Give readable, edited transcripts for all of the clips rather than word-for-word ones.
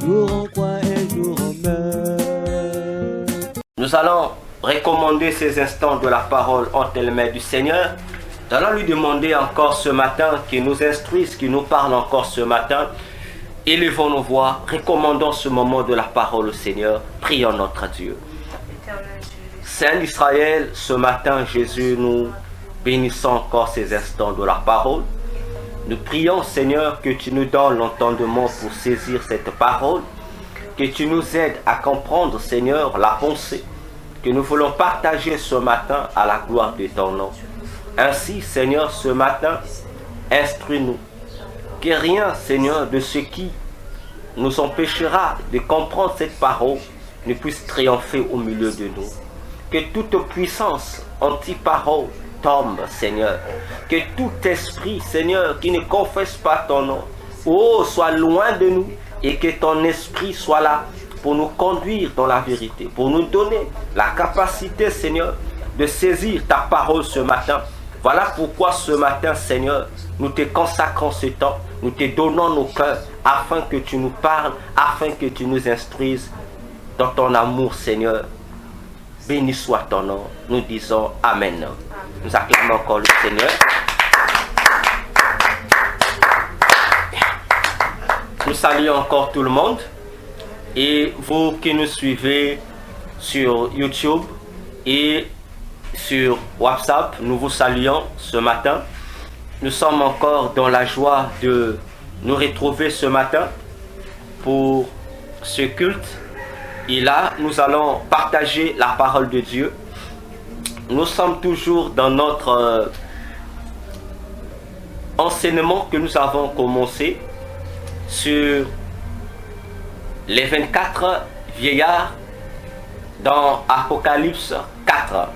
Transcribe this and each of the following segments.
jour on croit et jour on meurt. Nous allons recommander ces instants de la parole entre les mains du Seigneur. Nous allons lui demander encore ce matin qu'il nous instruise, qu'il nous parle encore ce matin. Élevons nos voix, recommandons ce moment de la parole au Seigneur. Prions notre Dieu. Saint d'Israël, ce matin, Jésus, nous bénissons encore ces instants de la parole. Nous prions, Seigneur, que tu nous donnes l'entendement pour saisir cette parole, que tu nous aides à comprendre, Seigneur, la pensée que nous voulons partager ce matin à la gloire de ton nom. Ainsi, Seigneur, ce matin, instruis-nous. Que rien, Seigneur, de ce qui nous empêchera de comprendre cette parole ne puisse triompher au milieu de nous. Que toute puissance anti-parole tombe, Seigneur. Que tout esprit, Seigneur, qui ne confesse pas ton nom, soit loin de nous et que ton esprit soit là pour nous conduire dans la vérité, pour nous donner la capacité, Seigneur, de saisir ta parole ce matin. Voilà pourquoi ce matin, Seigneur, nous te consacrons ce temps, nous te donnons nos cœurs afin que tu nous parles, afin que tu nous instruises dans ton amour, Seigneur. Béni soit ton nom. Nous disons Amen. Nous acclamons encore le Seigneur. Nous saluons encore tout le monde. Et vous qui nous suivez sur YouTube et sur WhatsApp, nous vous saluons ce matin. Nous sommes encore dans la joie de nous retrouver ce matin pour ce culte. Et là, nous allons partager la parole de Dieu. Nous sommes toujours dans notre enseignement que nous avons commencé sur les 24 vieillards dans Apocalypse 4.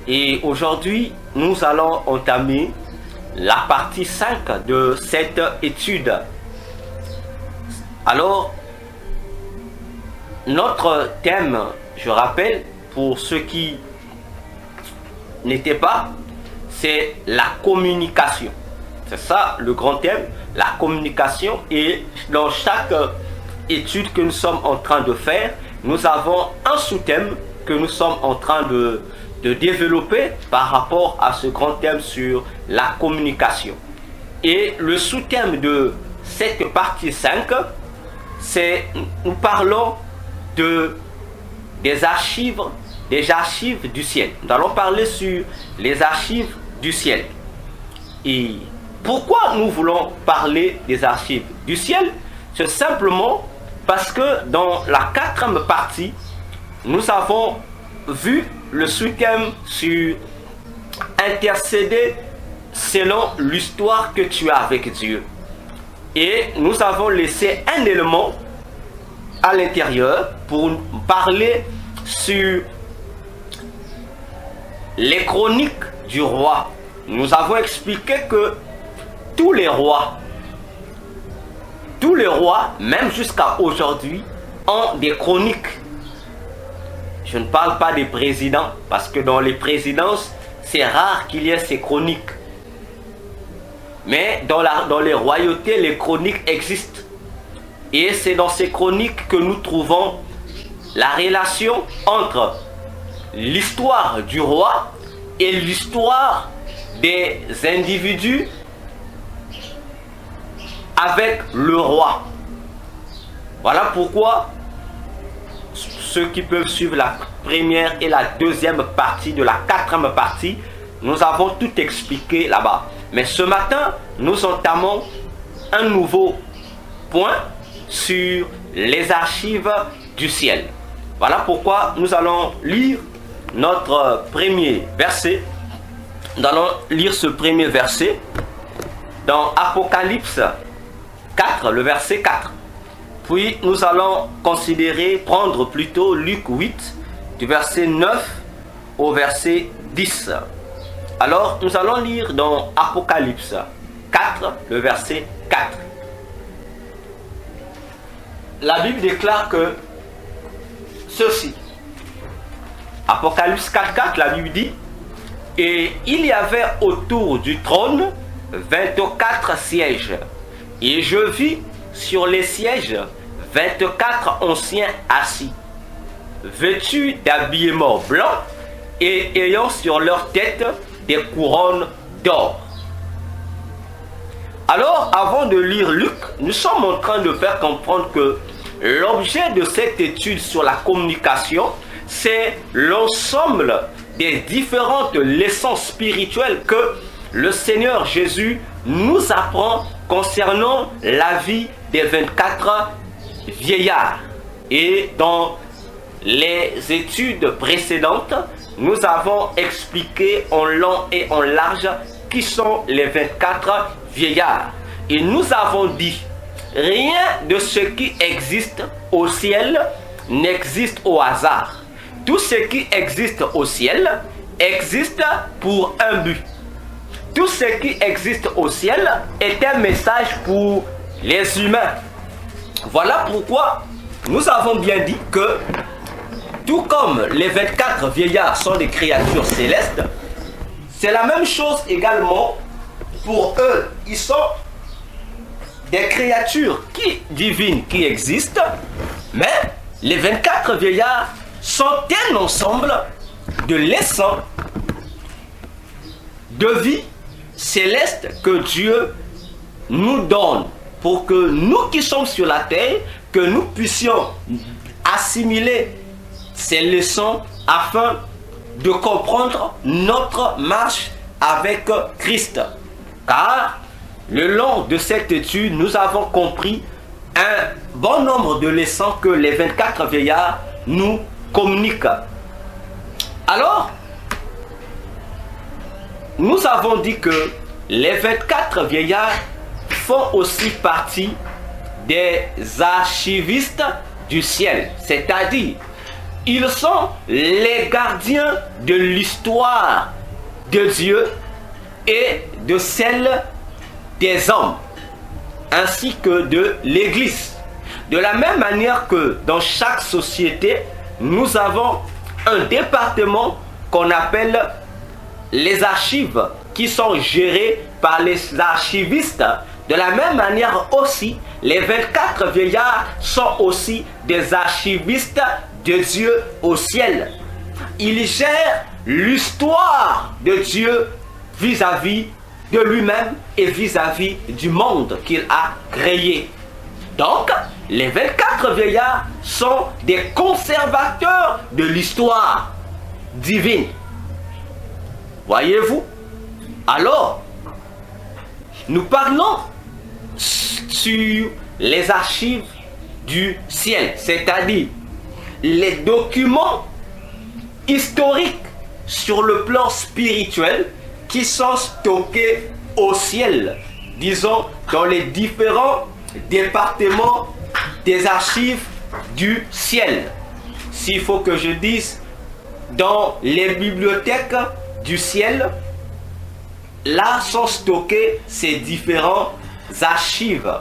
Et aujourd'hui, nous allons entamer la partie 5 de cette étude. Alors, notre thème, je rappelle, pour ceux qui n'étaient pas, c'est la communication. C'est ça le grand thème, la communication. Et dans chaque étude que nous sommes en train de faire, nous avons un sous-thème que nous sommes en train de développer par rapport à ce grand thème sur la communication. Et le sous-thème de cette partie 5, c'est, nous parlons des archives du ciel. Nous allons parler sur les archives du ciel. Et pourquoi nous voulons parler des archives du ciel? C'est simplement parce que dans la 4e partie, nous avons vu le sous-thème sur intercéder selon l'histoire que tu as avec Dieu. Et nous avons laissé un élément à l'intérieur pour parler sur les chroniques du roi. Nous avons expliqué que tous les rois, même jusqu'à aujourd'hui, ont des chroniques. Je ne parle pas des présidents, parce que dans les présidences, c'est rare qu'il y ait ces chroniques. Mais dans les royautés, les chroniques existent. Et c'est dans ces chroniques que nous trouvons la relation entre l'histoire du roi et l'histoire des individus avec le roi. Voilà pourquoi ceux qui peuvent suivre la première et la deuxième partie de la 4e partie, nous avons tout expliqué là-bas. Mais ce matin, nous entamons un nouveau point sur les archives du ciel. Voilà pourquoi nous allons lire notre premier verset. Nous allons lire ce premier verset dans Apocalypse 4, le verset 4. Puis nous allons prendre plutôt Luc 8, du verset 9 au verset 10. Alors nous allons lire dans Apocalypse 4, le verset 4. La Bible déclare que ceci. Apocalypse 4, 4, la Bible dit: et il y avait autour du trône 24 sièges. Et je vis sur les sièges 24 anciens assis, vêtus d'habillements blancs et ayant sur leur tête des couronnes d'or. Alors, avant de lire Luc, nous sommes en train de faire comprendre que l'objet de cette étude sur la communication, c'est l'ensemble des différentes leçons spirituelles que le Seigneur Jésus nous apprend concernant la vie des 24 vieillards. Et dans les études précédentes, nous avons expliqué en long et en large qui sont les 24 vieillards. Et nous avons dit, rien de ce qui existe au ciel n'existe au hasard. Tout ce qui existe au ciel existe pour un but. Tout ce qui existe au ciel est un message pour les humains. Voilà pourquoi nous avons bien dit que, tout comme les 24 vieillards sont des créatures célestes, c'est la même chose également pour eux. Ils sont des créatures divines qui existent, mais les 24 vieillards sont un ensemble de leçons de vie céleste que Dieu nous donne pour que nous qui sommes sur la terre, que nous puissions assimiler ces leçons afin de comprendre notre marche avec Christ. Car le long de cette étude, nous avons compris un bon nombre de leçons que les 24 vieillards nous communiquent. Alors, nous avons dit que les 24 vieillards font aussi partie des archivistes du ciel, c'est-à-dire ils sont les gardiens de l'histoire de Dieu et de celle des hommes, ainsi que de l'Église. De la même manière que dans chaque société, nous avons un département qu'on appelle les archives, qui sont gérés par les archivistes. De la même manière aussi, les 24 vieillards sont aussi des archivistes de Dieu au ciel. Ils gèrent l'histoire de Dieu vis-à-vis de lui-même et vis-à-vis du monde qu'il a créé. Donc, les 24 vieillards sont des conservateurs de l'histoire divine. Voyez-vous? Alors, nous parlons sur les archives du ciel, c'est-à-dire les documents historiques sur le plan spirituel qui sont stockés au ciel, disons dans les différents départements des archives du ciel. S'il faut que je dise, dans les bibliothèques du ciel, là sont stockés ces différents archives.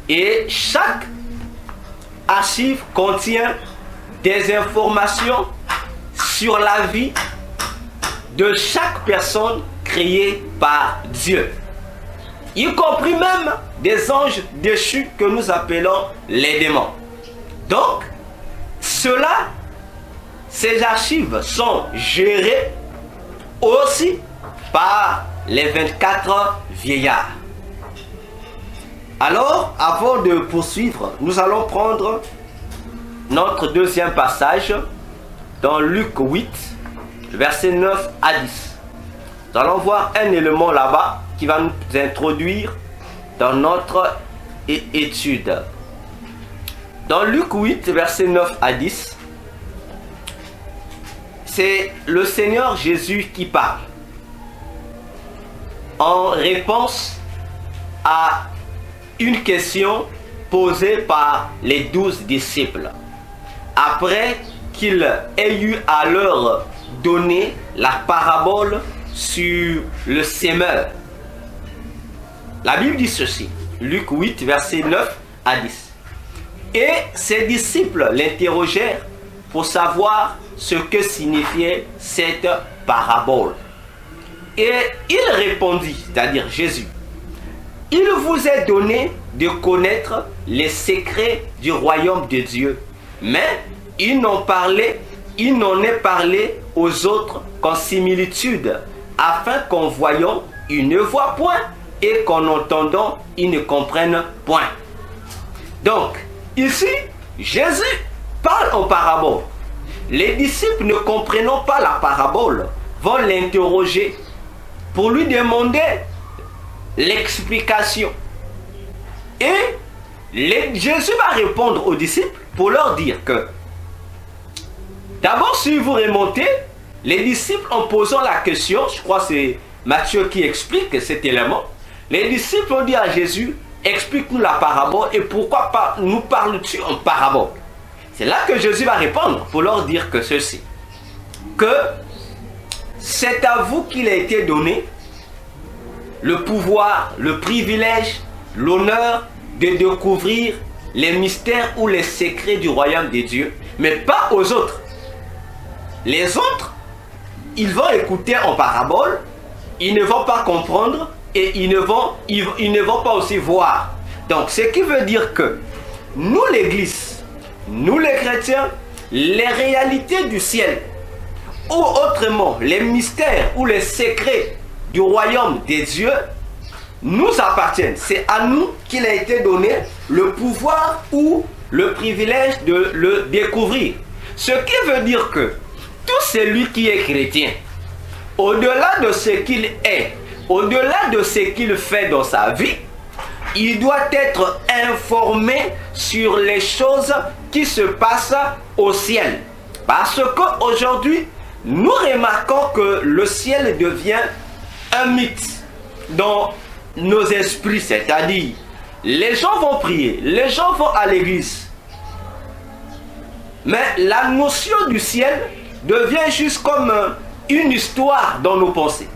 Et chaque archive contient des informations sur la vie de chaque personne créée par Dieu, y compris même des anges déchus que nous appelons les démons. Donc, ces archives sont gérées aussi par les 24 vieillards. Alors, avant de poursuivre, nous allons prendre notre deuxième passage dans Luc 8, versets 9 à 10. Nous allons voir un élément là-bas qui va nous introduire dans notre étude. Dans Luc 8, versets 9 à 10, c'est le Seigneur Jésus qui parle en réponse à une question posée par les 12 disciples, après qu'il ait eu à leur donner la parabole sur le semeur. La Bible dit ceci, Luc 8, versets 9 à 10. Et ses disciples l'interrogèrent pour savoir ce que signifiait cette parabole. Et il répondit, c'est-à-dire Jésus, il vous est donné de connaître les secrets du royaume de Dieu. Mais il n'en est parlé aux autres qu'en similitude, afin qu'en voyant, ils ne voient point, et qu'en entendant, ils ne comprennent point. Donc, ici, Jésus parle en parabole. Les disciples, ne comprenant pas la parabole, vont l'interroger pour lui demander l'explication. Et Jésus va répondre aux disciples pour leur dire que, d'abord, si vous remontez, les disciples, en posant la question, je crois que c'est Matthieu qui explique cet élément, les disciples ont dit à Jésus, explique-nous la parabole et pourquoi nous parles-tu en parabole? C'est là que Jésus va répondre pour leur dire que ceci, que c'est à vous qu'il a été donné le pouvoir, le privilège, l'honneur de découvrir les mystères ou les secrets du royaume de Dieu, mais pas aux autres. Les autres, ils vont écouter en parabole, ils ne vont pas comprendre et ils ne vont pas aussi voir. Donc, ce qui veut dire que nous, l'Église, nous les chrétiens, les réalités du ciel, ou autrement, les mystères ou les secrets du royaume des dieux, nous appartiennent. C'est à nous qu'il a été donné le pouvoir ou le privilège de le découvrir. Ce qui veut dire que tout celui qui est chrétien, au-delà de ce qu'il est, au-delà de ce qu'il fait dans sa vie, il doit être informé sur les choses qui se passent au ciel. Parce qu'aujourd'hui, nous remarquons que le ciel devient un mythe dans nos esprits, c'est-à-dire les gens vont prier, les gens vont à l'église, mais la notion du ciel devient juste comme une histoire dans nos pensées.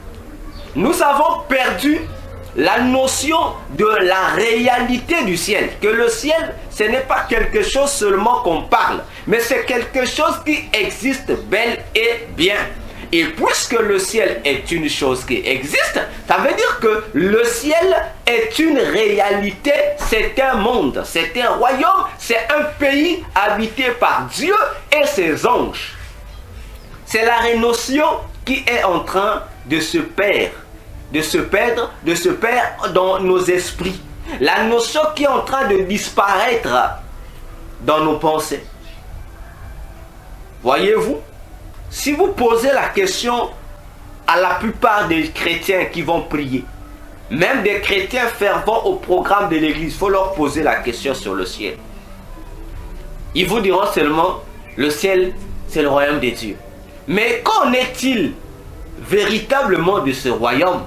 Nous avons perdu la notion de la réalité du ciel, que le ciel, ce n'est pas quelque chose seulement qu'on parle, mais c'est quelque chose qui existe bel et bien. Et puisque le ciel est une chose qui existe, ça veut dire que le ciel est une réalité, c'est un monde, c'est un royaume, c'est un pays habité par Dieu et ses anges. C'est la notion qui est en train de se perdre, de se perdre dans nos esprits. La notion qui est en train de disparaître dans nos pensées. Voyez-vous? Si vous posez la question à la plupart des chrétiens qui vont prier, même des chrétiens fervents au programme de l'église, il faut leur poser la question sur le ciel. Ils vous diront seulement, le ciel, c'est le royaume de Dieu. Mais qu'en est-il véritablement de ce royaume?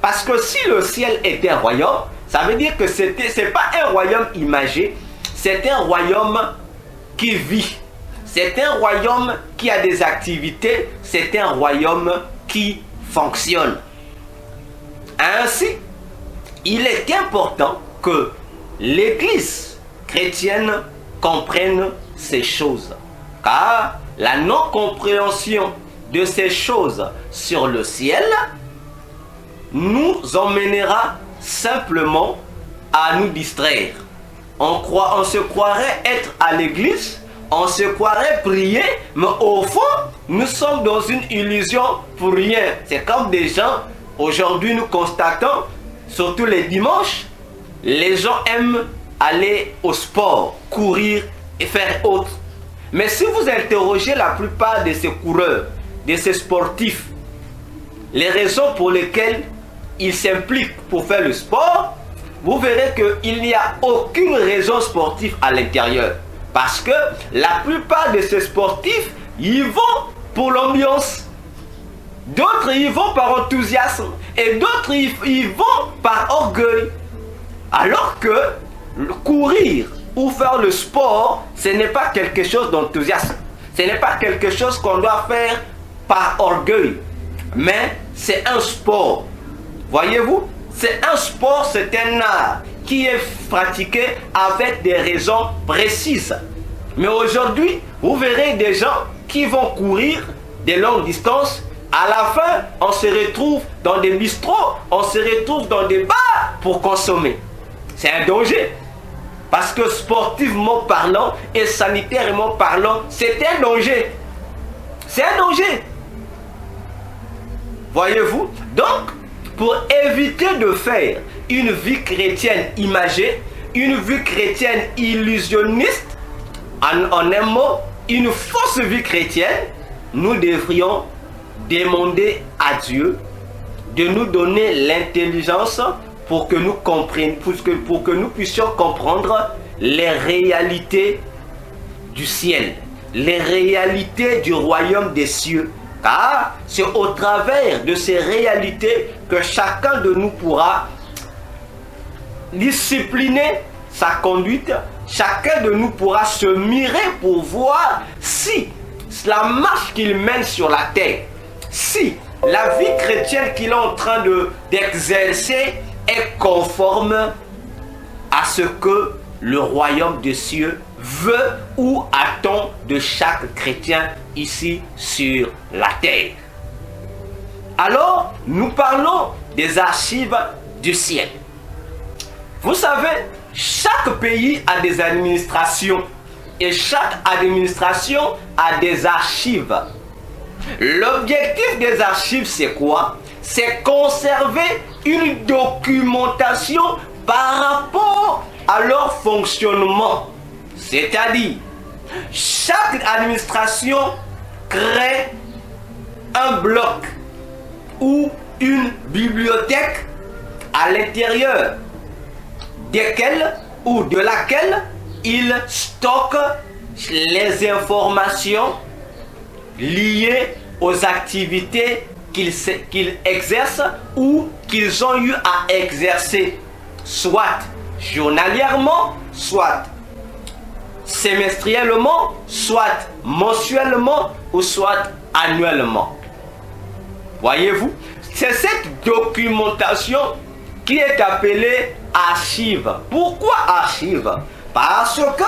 Parce que si le ciel était un royaume, ça veut dire que ce n'est pas un royaume imagé, c'est un royaume qui vit. C'est un royaume qui a des activités, c'est un royaume qui fonctionne. Ainsi, il est important que l'Église chrétienne comprenne ces choses. Car la non-compréhension de ces choses sur le ciel nous emmènera simplement à nous distraire. On se croirait être à l'église, on se croirait prier, mais au fond, nous sommes dans une illusion pour rien. C'est comme des gens, aujourd'hui nous constatons, surtout les dimanches, les gens aiment aller au sport, courir et faire autre. Mais si vous interrogez la plupart de ces coureurs, de ces sportifs, les raisons pour lesquelles ils s'impliquent pour faire le sport, vous verrez qu'il n'y a aucune raison sportive à l'intérieur. Parce que la plupart de ces sportifs, ils vont pour l'ambiance. D'autres, ils vont par enthousiasme. Et d'autres, ils vont par orgueil. Alors que courir ou faire le sport, ce n'est pas quelque chose d'enthousiasme. Ce n'est pas quelque chose qu'on doit faire par orgueil. Mais c'est un sport. Voyez-vous? C'est un sport, c'est un art qui est pratiqué avec des raisons précises. Mais aujourd'hui, vous verrez des gens qui vont courir des longues distances À la fin, on se retrouve dans des bistrots, on se retrouve dans des bars pour consommer. C'est un danger. Parce que sportivement parlant et sanitairement parlant, c'est un danger. C'est un danger. Voyez-vous? Donc, pour éviter de faire une vie chrétienne imagée, une vie chrétienne illusionniste, en un mot, une fausse vie chrétienne, nous devrions demander à Dieu de nous donner l'intelligence pour que nous comprenions, pour que nous puissions comprendre les réalités du ciel, les réalités du royaume des cieux. Car c'est au travers de ces réalités que chacun de nous pourra discipliner sa conduite. Chacun de nous pourra se mirer pour voir si la marche qu'il mène sur la terre, si la vie chrétienne qu'il est en train d'exercer est conforme à ce que le royaume des cieux veut ou attend de chaque chrétien ici sur la terre. Alors, nous parlons des archives du ciel. Vous savez, chaque pays a des administrations et chaque administration a des archives. L'objectif des archives, c'est quoi? C'est conserver une documentation par rapport à leur fonctionnement. C'est-à-dire, chaque administration crée un bloc ou une bibliothèque à l'intérieur desquelles ou de laquelle il stocke les informations liées aux activités qu'ils exercent ou qu'ils ont eu à exercer, soit journalièrement, soit semestriellement, soit mensuellement ou soit annuellement. Voyez-vous, c'est cette documentation qui est appelée archive. Pourquoi archive? Parce que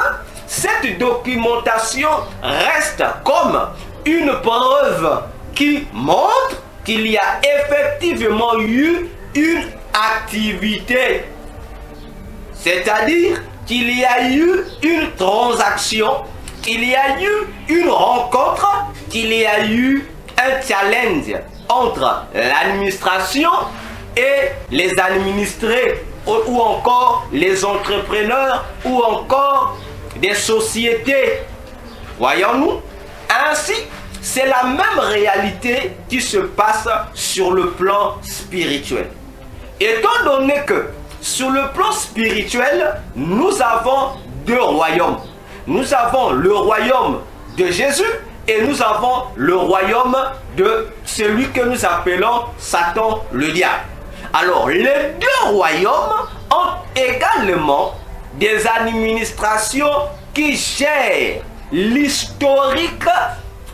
cette documentation reste comme une preuve qui montre qu'il y a effectivement eu une activité. C'est-à-dire qu'il y a eu une transaction, qu'il y a eu une rencontre, qu'il y a eu un challenge entre l'administration et les administrés ou encore les entrepreneurs ou encore des sociétés. Voyons-nous? Ainsi, c'est la même réalité qui se passe sur le plan spirituel. Étant donné que sur le plan spirituel, nous avons deux royaumes. Nous avons le royaume de Jésus et nous avons le royaume de celui que nous appelons Satan, le diable. Alors, les deux royaumes ont également des administrations qui gèrent l'historique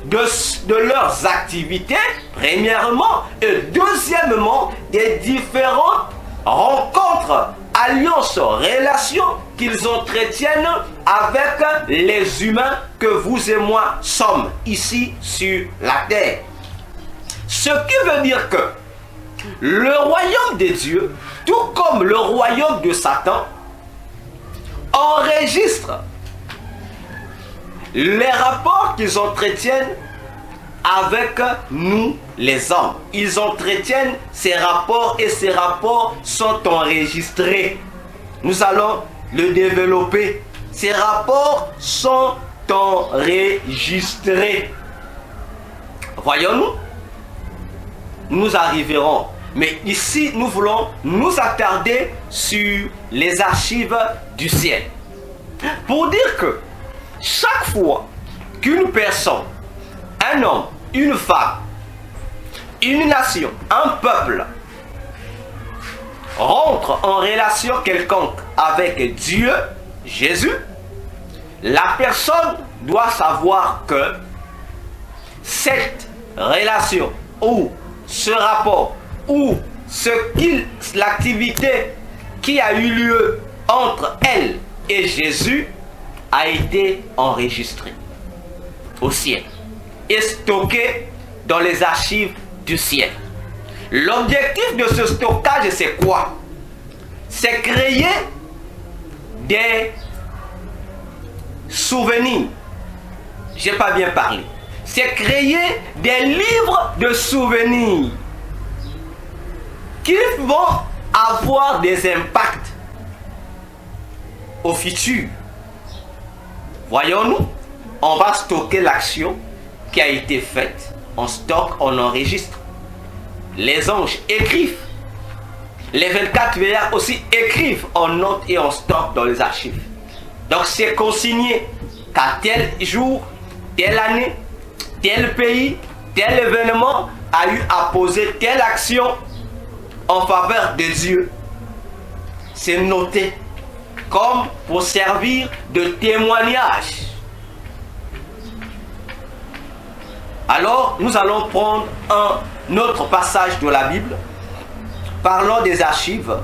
de leurs activités, premièrement, et deuxièmement, des différentes rencontres, alliances, relations qu'ils entretiennent avec les humains que vous et moi sommes ici sur la terre. Ce qui veut dire que le royaume de Dieu, tout comme le royaume de Satan, enregistre les rapports qu'ils entretiennent avec nous les hommes. Ils entretiennent ces rapports et ces rapports sont enregistrés. Nous allons le développer. Ces rapports sont enregistrés. Voyons-nous? Nous arriverons. Mais ici, nous voulons nous attarder sur les archives du ciel. Pour dire que chaque fois qu'une personne, un homme, une femme, une nation, un peuple rentre en relation quelconque avec Dieu, Jésus, la personne doit savoir que cette relation ou ce rapport ou l'activité qui a eu lieu entre elle et Jésus a été enregistrée au ciel et stockée dans les archives du ciel. L'objectif de ce stockage, c'est quoi? C'est créer des souvenirs. J'ai pas bien parlé. C'est créer des livres de souvenirs qui vont avoir des impacts au futur. Voyons-nous, on va stocker l'action qui a été faite. On stocke, on enregistre. Les anges écrivent. Les 24 veillards aussi écrivent, on note et on stocke dans les archives. Donc c'est consigné qu'à tel jour, telle année, tel pays, tel événement a eu à poser telle action en faveur de Dieu. C'est noté comme pour servir de témoignage. Alors, nous allons prendre un autre passage de la Bible. Parlons des archives.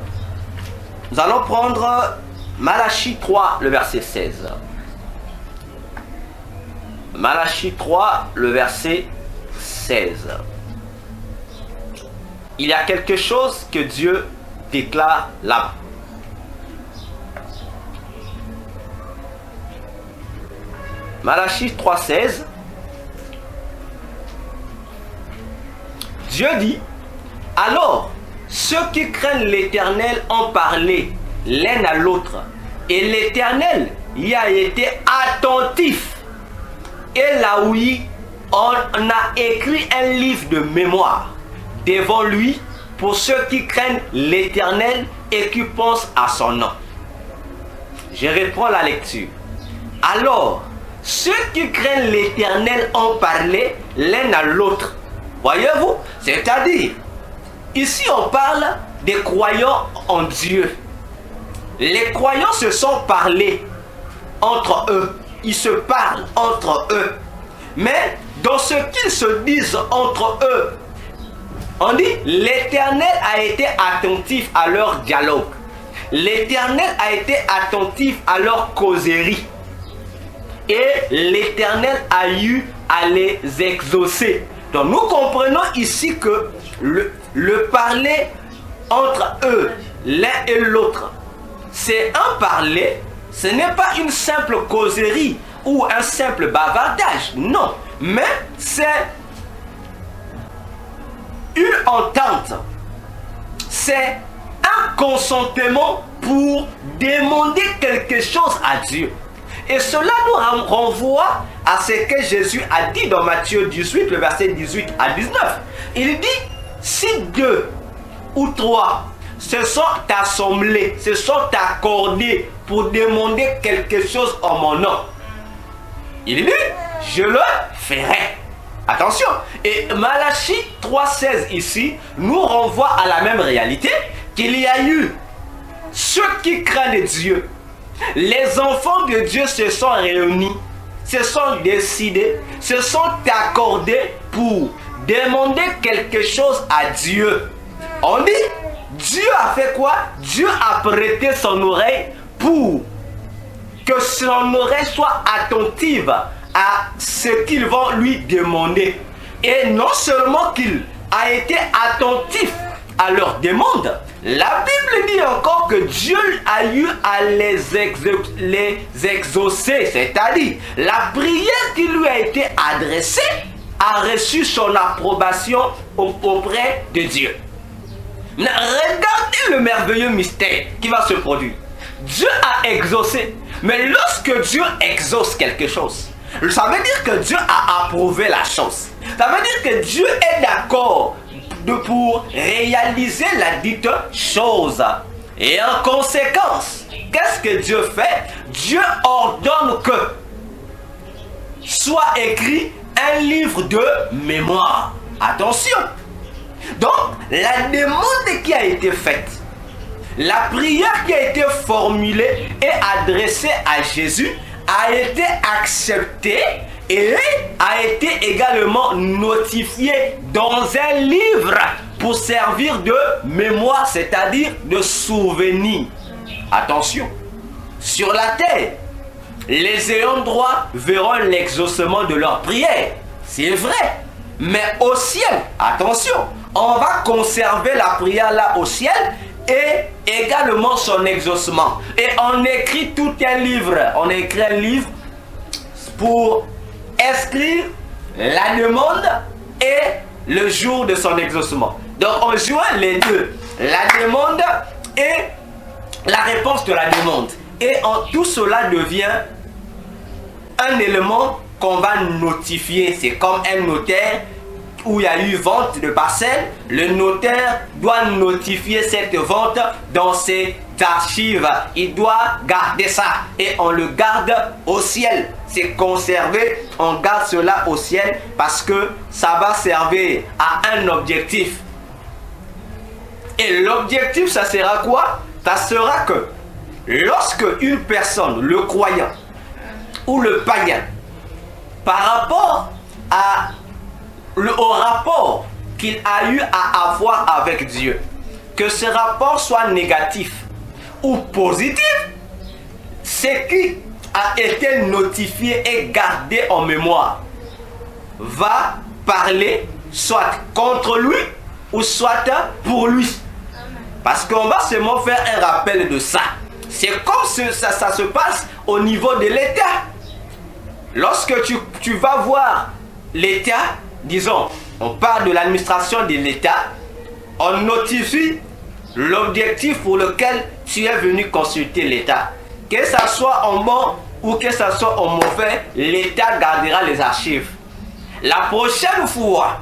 Nous allons prendre Malachie 3, le verset 16. Malachie 3, le verset 16. Il y a quelque chose que Dieu déclare là. Malachie 3, 16. Dieu dit, alors, ceux qui craignent l'Éternel ont parlé l'un à l'autre, et l'Éternel y a été attentif. Et là oui, on a écrit un livre de mémoire devant lui pour ceux qui craignent l'Éternel et qui pensent à son nom. Je reprends la lecture. Alors, ceux qui craignent l'Éternel ont parlé l'un à l'autre. Voyez-vous? C'est-à-dire, ici on parle des croyants en Dieu. Les croyants se sont parlé entre eux. Ils se parlent entre eux. Mais dans ce qu'ils se disent entre eux, on dit l'Éternel a été attentif à leur dialogue. L'Éternel a été attentif à leur causerie. Et l'Éternel a eu à les exaucer. Donc nous comprenons ici que le parler entre eux, l'un et l'autre, c'est un parler, ce n'est pas une simple causerie ou un simple bavardage, non, mais c'est une entente, c'est un consentement pour demander quelque chose à Dieu. Et cela nous renvoie à ce que Jésus a dit dans Matthieu 18, le verset 18 à 19. Il dit, si deux ou trois se sont assemblés, se sont accordés pour demander quelque chose en mon nom, il dit, je le ferai. Attention, et Malachie 3,16 ici nous renvoie à la même réalité qu'il y a eu ceux qui craignent Dieu. Les enfants de Dieu se sont réunis, se sont décidés, se sont accordés pour demander quelque chose à Dieu. On dit, Dieu a fait quoi? Dieu a prêté son oreille pour que son oreille soit attentive à ce qu'ils vont lui demander. Et non seulement qu'il a été attentif à leur demande, la Bible dit encore que Dieu a eu à les exaucer, c'est-à-dire la prière qui lui a été adressée a reçu son approbation auprès de Dieu. Regardez le merveilleux mystère qui va se produire. Dieu a exaucé, mais lorsque Dieu exauce quelque chose, ça veut dire que Dieu a approuvé la chose. Ça veut dire que Dieu est d'accord pour réaliser la dite chose. Et en conséquence, qu'est-ce que Dieu fait? Dieu ordonne que soit écrit un livre de mémoire. Attention! Donc, la demande qui a été faite, la prière qui a été formulée et adressée à Jésus a été acceptée et a été également notifiée dans un livre pour servir de mémoire, c'est-à-dire de souvenir. Attention, sur la terre, les ayants droit verront l'exaucement de leur prière. C'est vrai. Mais au ciel, attention, on va conserver la prière là au ciel et également son exaucement. Et on écrit tout un livre. On écrit un livre pour inscrire la demande et le jour de son exaucement. Donc on joint les deux, la demande et la réponse de la demande. Et tout cela devient un élément qu'on va notifier. C'est comme un notaire où il y a eu vente de parcelles. Le notaire doit notifier cette vente dans ses archives. Il doit garder ça et on le garde au ciel. C'est conservé, on garde cela au ciel parce que ça va servir à un objectif. Et l'objectif, ça sera quoi? Ça sera que lorsque une personne, le croyant ou le païen, par rapport au rapport qu'il a eu à avoir avec Dieu, que ce rapport soit négatif ou positif, ce qui a été notifié et gardé en mémoire va parler soit contre lui ou soit pour lui. Parce qu'on va seulement faire un rappel de ça. C'est comme ça se passe au niveau de l'État. Lorsque tu vas voir l'État, disons, on parle de l'administration de l'État, on notifie l'objectif pour lequel tu es venu consulter l'État. Que ça soit en bon ou que ça soit en mauvais, l'État gardera les archives. La prochaine fois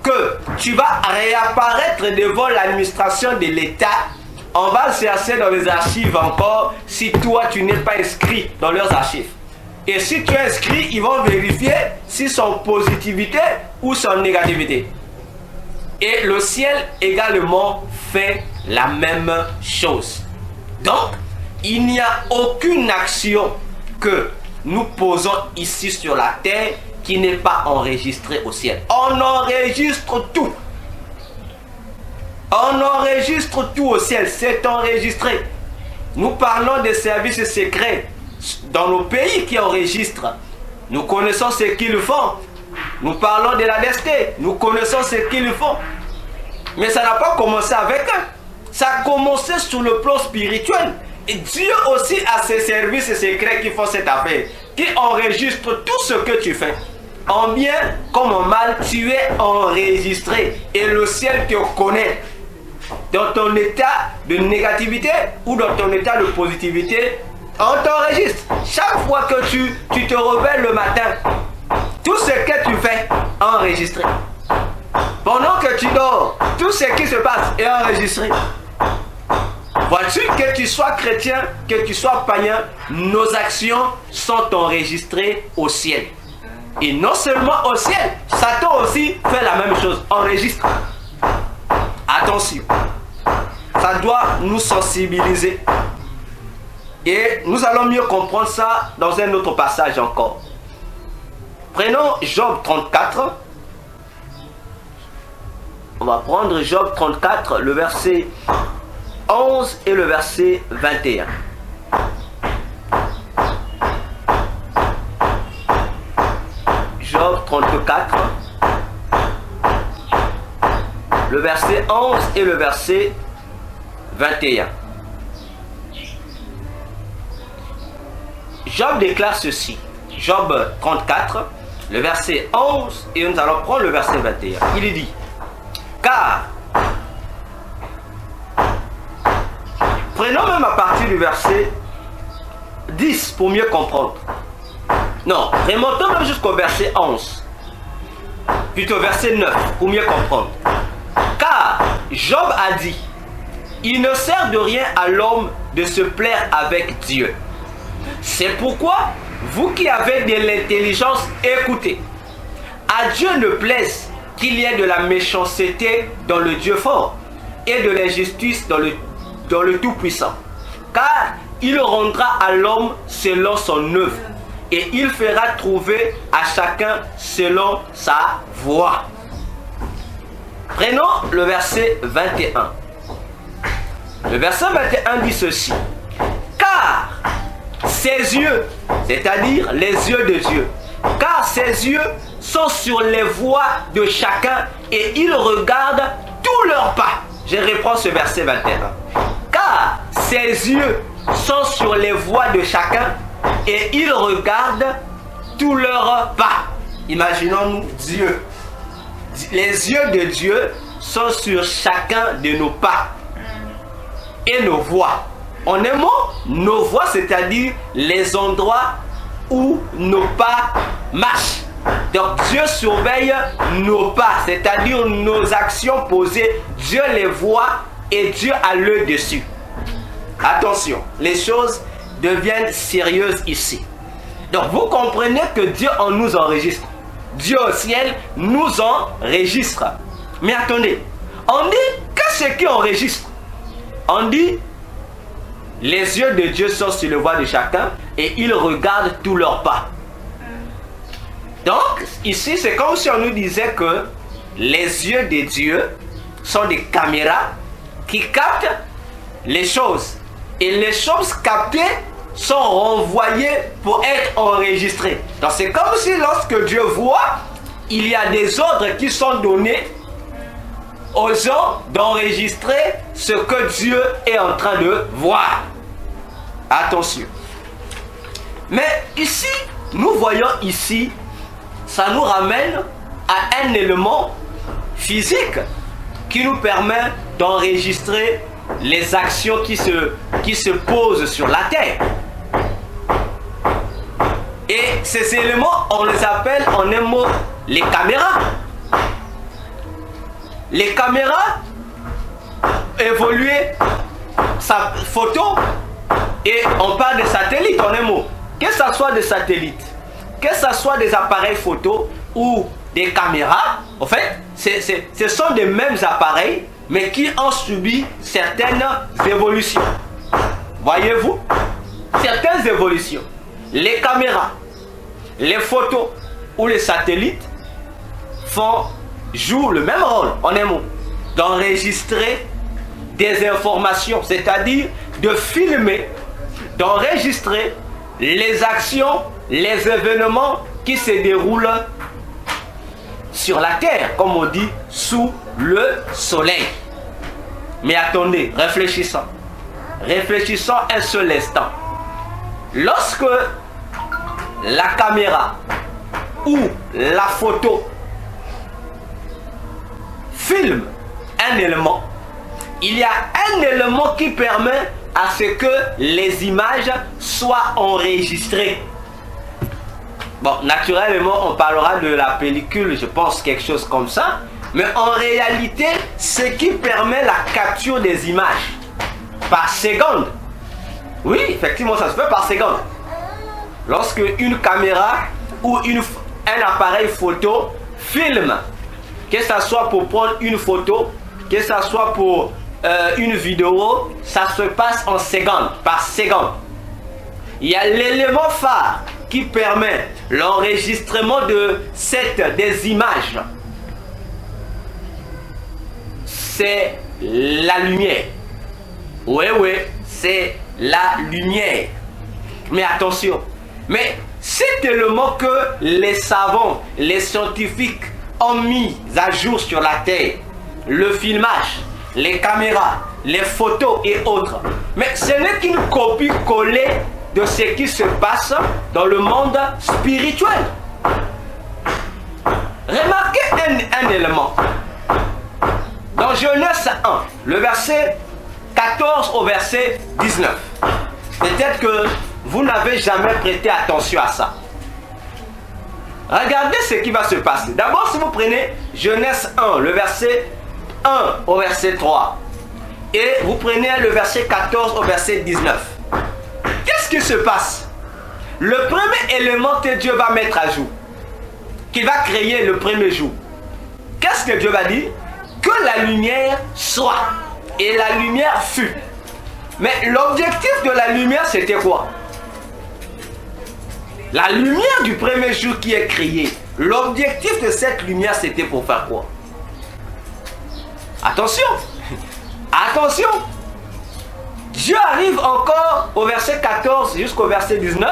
que tu vas réapparaître devant l'administration de l'État, on va chercher dans les archives encore si toi tu n'es pas inscrit dans leurs archives. Et si tu es inscrit, ils vont vérifier si son positivité ou son négativité. Et le ciel également fait la même chose. Donc, il n'y a aucune action que nous posons ici sur la terre qui n'est pas enregistrée au ciel. On enregistre tout. On enregistre tout au ciel. C'est enregistré. Nous parlons des services secrets dans nos pays qui enregistrent. Nous connaissons ce qu'ils font. Nous parlons de la destinée. Nous connaissons ce qu'ils font. Mais ça n'a pas commencé avec eux. Ça a commencé sur le plan spirituel. Et Dieu aussi a ses services secrets qui font cette affaire, qui enregistrent tout ce que tu fais. En bien comme en mal, tu es enregistré. Et le ciel te connaît. Dans ton état de négativité ou dans ton état de positivité, on t'enregistre. Chaque fois que tu te réveilles le matin, tout ce que tu fais est enregistré. Pendant que tu dors, tout ce qui se passe est enregistré. Vois-tu, que tu sois chrétien, que tu sois païen, nos actions sont enregistrées au ciel. Et non seulement au ciel, Satan aussi fait la même chose, enregistre. Attention, ça doit nous sensibiliser. Et nous allons mieux comprendre ça dans un autre passage encore. Prenons Job 34. On va prendre Job 34, le verset 11 et le verset 21. Job 34, le verset 11 et le verset 21. Job déclare ceci. Job 34, le verset 11, et nous allons prendre le verset 21. Il dit: car, prenons même à partir du verset 10 pour mieux comprendre. Non, remontons même jusqu'au verset 11. Plutôt verset 9 pour mieux comprendre. Car Job a dit: il ne sert de rien à l'homme de se plaire avec Dieu. C'est pourquoi, vous qui avez de l'intelligence, écoutez. À Dieu ne plaise qu'il y ait de la méchanceté dans le Dieu fort et de l'injustice dans le Tout-Puissant. Car il rendra à l'homme selon son œuvre et il fera trouver à chacun selon sa voie. Prenons le verset 21. Le verset 21 dit ceci: car ses yeux, c'est-à-dire les yeux de Dieu, car ses yeux sont sur les voies de chacun et ils regardent tous leurs pas. Je reprends ce verset 21. Car ses yeux sont sur les voies de chacun et ils regardent tous leurs pas. Imaginons-nous Dieu. Les yeux de Dieu sont sur chacun de nos pas et nos voies. En un mot, nos voies, c'est-à-dire les endroits où nos pas marchent. Donc Dieu surveille nos pas, c'est-à-dire nos actions posées. Dieu les voit et Dieu a l'œil dessus. Attention, les choses deviennent sérieuses ici. Donc vous comprenez que Dieu en nous enregistre. Dieu au ciel nous enregistre. Mais attendez, on dit qu'est-ce qui enregistre? On dit les yeux de Dieu sont sur le voie de chacun et ils regardent tous leurs pas. Donc, ici, c'est comme si on nous disait que les yeux de Dieu sont des caméras qui captent les choses. Et les choses captées sont renvoyées pour être enregistrées. Donc, c'est comme si lorsque Dieu voit, il y a des ordres qui sont donnés aux gens d'enregistrer ce que Dieu est en train de voir. Attention. Mais ici, nous voyons ici, ça nous ramène à un élément physique qui nous permet d'enregistrer les actions qui se posent sur la terre. Et ces éléments, on les appelle en un mot les caméras. Les caméras évoluent sa photo et on parle de satellites en un mot. Que ce soit des satellites, que ce soit des appareils photo ou des caméras, en fait, ce sont des mêmes appareils, mais qui ont subi certaines évolutions. Voyez-vous? Certaines évolutions. Les caméras, les photos ou les satellites jouent le même rôle, en un mot, d'enregistrer des informations, c'est-à-dire de filmer, d'enregistrer les actions, les événements qui se déroulent sur la terre, comme on dit, sous le soleil. Mais attendez, réfléchissons. Réfléchissons un seul instant. Lorsque la caméra ou la photo filme un élément, il y a un élément qui permet à ce que les images soient enregistrées. Bon, naturellement, on parlera de la pellicule, je pense, quelque chose comme ça. Mais en réalité, ce qui permet la capture des images par seconde. Oui, effectivement, ça se fait par seconde. Lorsque une caméra ou un appareil photo filme, que ce soit pour prendre une photo, que ce soit pour une vidéo, ça se passe en seconde, par seconde. Il y a l'élément phare qui permet l'enregistrement des images. C'est la lumière. Oui, c'est la lumière. Mais attention, mais cet élément que les savants, les scientifiques ont mis à jour sur la Terre, le filmage, les caméras, les photos et autres, mais ce n'est qu'une copie collée de ce qui se passe dans le monde spirituel. Remarquez un élément. Dans Genèse 1, le verset 14 au verset 19. Peut-être que vous n'avez jamais prêté attention à ça. Regardez ce qui va se passer. D'abord, si vous prenez Genèse 1, le verset 1 au verset 3, et vous prenez le verset 14 au verset 19. Qu'est-ce qui se passe? Le premier élément que Dieu va mettre à jour, qu'il va créer le premier jour, qu'est-ce que Dieu va dire? Que la lumière soit. Et la lumière fut. Mais l'objectif de la lumière, c'était quoi? La lumière du premier jour qui est créée, l'objectif de cette lumière, c'était pour faire quoi? Attention! Attention! Dieu arrive encore au verset 14 jusqu'au verset 19.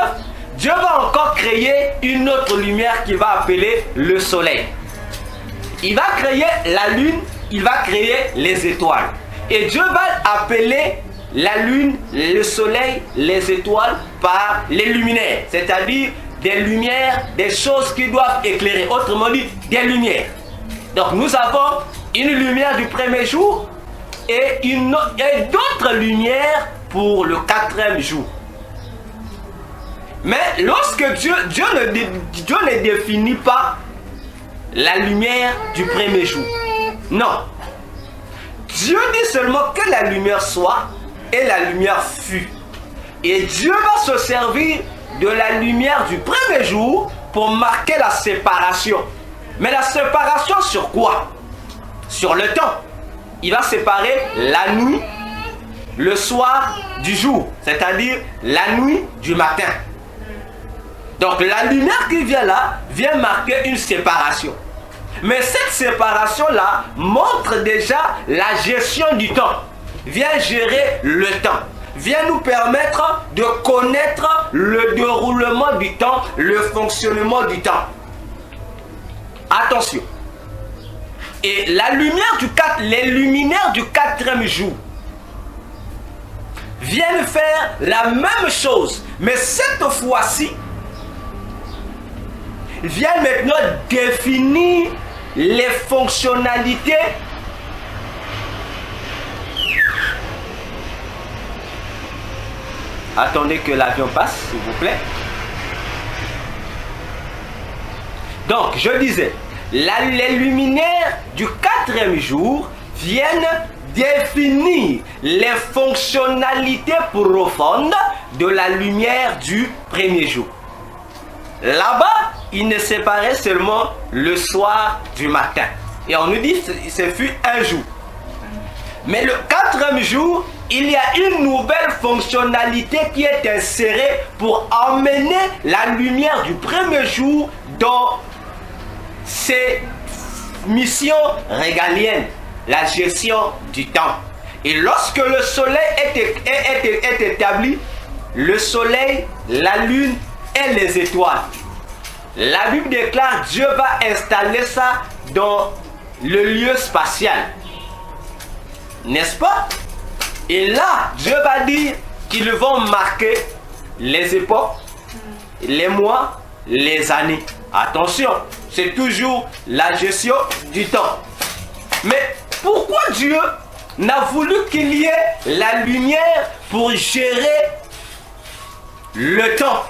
Dieu va encore créer une autre lumière qu'il va appeler le soleil. Il va créer la lune, il va créer les étoiles. Et Dieu va appeler la lune, le soleil, les étoiles par les luminaires. C'est-à-dire des lumières, des choses qui doivent éclairer. Autrement dit, des lumières. Donc nous avons une lumière du premier jour et d'autres lumières pour le quatrième jour. Mais lorsque Dieu ne définit pas la lumière du premier jour. Non. Dieu dit seulement que la lumière soit et la lumière fut. Et Dieu va se servir de la lumière du premier jour pour marquer la séparation. Mais la séparation sur quoi? Sur le temps. Il va séparer la nuit, le soir du jour, c'est-à-dire la nuit du matin. Donc la lumière qui vient là, vient marquer une séparation. Mais cette séparation-là montre déjà la gestion du temps. Vient gérer le temps. Vient nous permettre de connaître le déroulement du temps, le fonctionnement du temps. Attention. Et la lumière les luminaires du quatrième jour viennent faire la même chose. Mais cette fois-ci, viennent maintenant définir les fonctionnalités Attendez que l'avion passe, s'il vous plaît. Donc, je disais, les luminaires du quatrième jour viennent définir les fonctionnalités profondes de la lumière du premier jour. Là-bas, il ne séparait seulement le soir du matin. Et on nous dit que ce fut un jour. Mais le quatrième jour, il y a une nouvelle fonctionnalité qui est insérée pour emmener la lumière du premier jour dans ses missions régaliennes, la gestion du temps. Et lorsque le soleil est établi, le soleil, la lune et les étoiles, la Bible déclare Dieu va installer ça dans le lieu spatial. N'est-ce pas? Et là, Dieu va dire qu'ils vont marquer les époques, les mois, les années. Attention, c'est toujours la gestion du temps. Mais pourquoi Dieu n'a voulu qu'il y ait la lumière pour gérer le temps?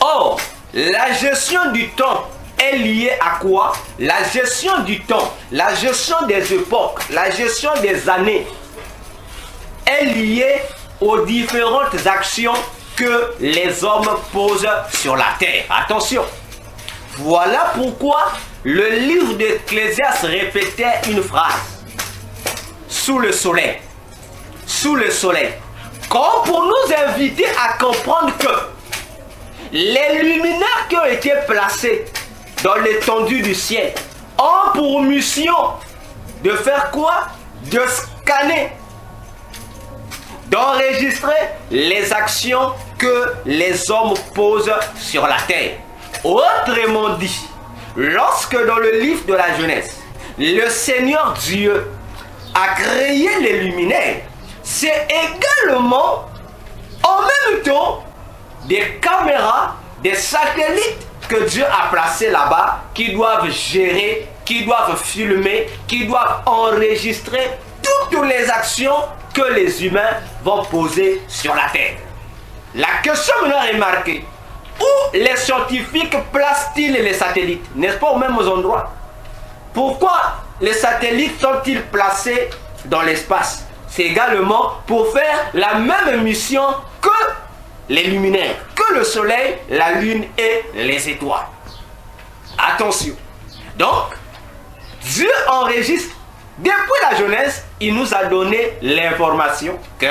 Or, la gestion du temps est liée à quoi? La gestion du temps, la gestion des époques, la gestion des années est liée aux différentes actions que les hommes posent sur la terre. Attention, voilà pourquoi le livre d'Ecclésiaste répétait une phrase. Sous le soleil. Sous le soleil. Comme pour nous inviter à comprendre que les luminaires qui ont été placés dans l'étendue du ciel ont pour mission de faire quoi? De scanner, d'enregistrer les actions que les hommes posent sur la terre. Autrement dit, lorsque dans le livre de la Genèse, le Seigneur Dieu a créé les luminaires, c'est également en même temps des caméras, des satellites que Dieu a placés là-bas qui doivent gérer, qui doivent filmer, qui doivent enregistrer toutes les actions que les humains vont poser sur la terre. La question maintenant est marquée. Où les scientifiques placent-ils les satellites? N'est-ce pas aux mêmes endroits? Pourquoi les satellites sont-ils placés dans l'espace? C'est également pour faire la même mission que les luminaires, que le soleil, la lune et les étoiles. Attention. Donc, Dieu enregistre. Depuis la Genèse, il nous a donné l'information que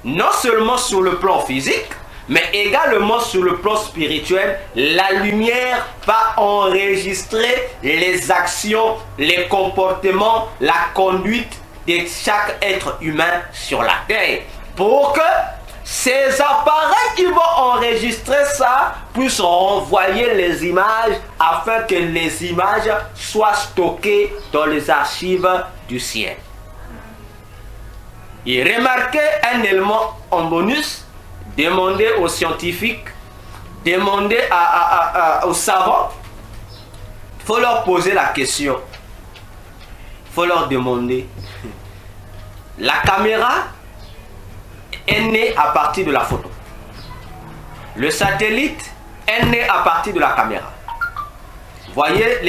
non seulement sur le plan physique, mais également sur le plan spirituel, la lumière va enregistrer les actions, les comportements, la conduite de chaque être humain sur la terre. Pour que ces appareils qui vont enregistrer ça puissent renvoyer les images afin que les images soient stockées dans les archives du ciel. Et remarquez un élément en bonus, demandez aux scientifiques, demandez aux savants, il faut leur poser la question, il faut leur demander. La caméra est née à partir de la photo. Le satellite est né à partir de la caméra. Voyez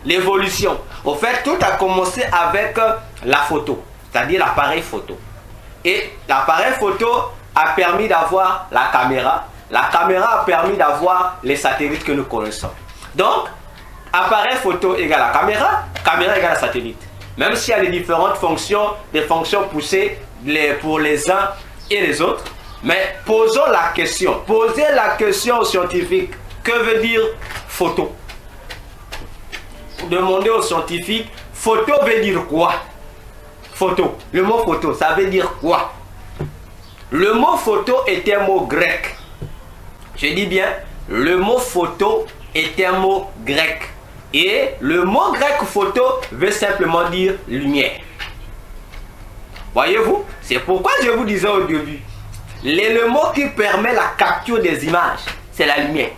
l'évolution. Au fait, tout a commencé avec la photo, c'est-à-dire l'appareil photo. Et l'appareil photo a permis d'avoir la caméra. La caméra a permis d'avoir les satellites que nous connaissons. Donc, appareil photo égale la caméra, caméra égale la satellite. Même s'il y a des différentes fonctions, des fonctions poussées pour les uns et les autres. Mais posons la question. Posez la question aux scientifiques. Que veut dire photo? Demandez aux scientifiques, photo veut dire quoi? Photo. Le mot photo, ça veut dire quoi? Le mot photo est un mot grec. Je dis bien, le mot photo est un mot grec. Et le mot grec photo veut simplement dire lumière. Voyez-vous? C'est pourquoi je vous disais au début, l'élément qui permet la capture des images, c'est la lumière.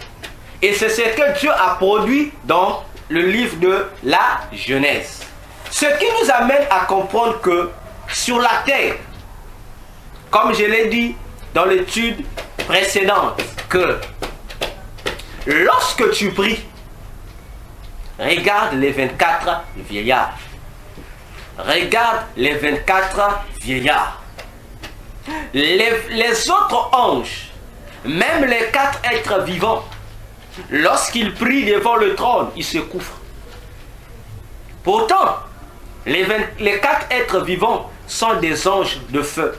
Et c'est ce que Dieu a produit dans le livre de la Genèse. Ce qui nous amène à comprendre que sur la terre, comme je l'ai dit dans l'étude précédente, que lorsque tu pries, regarde les 24 vieillards. Regarde les 24 vieillards. Les autres anges, même les 4 êtres vivants, lorsqu'ils prient devant le trône, ils se couvrent. Pourtant, les 4 êtres vivants sont des anges de feu.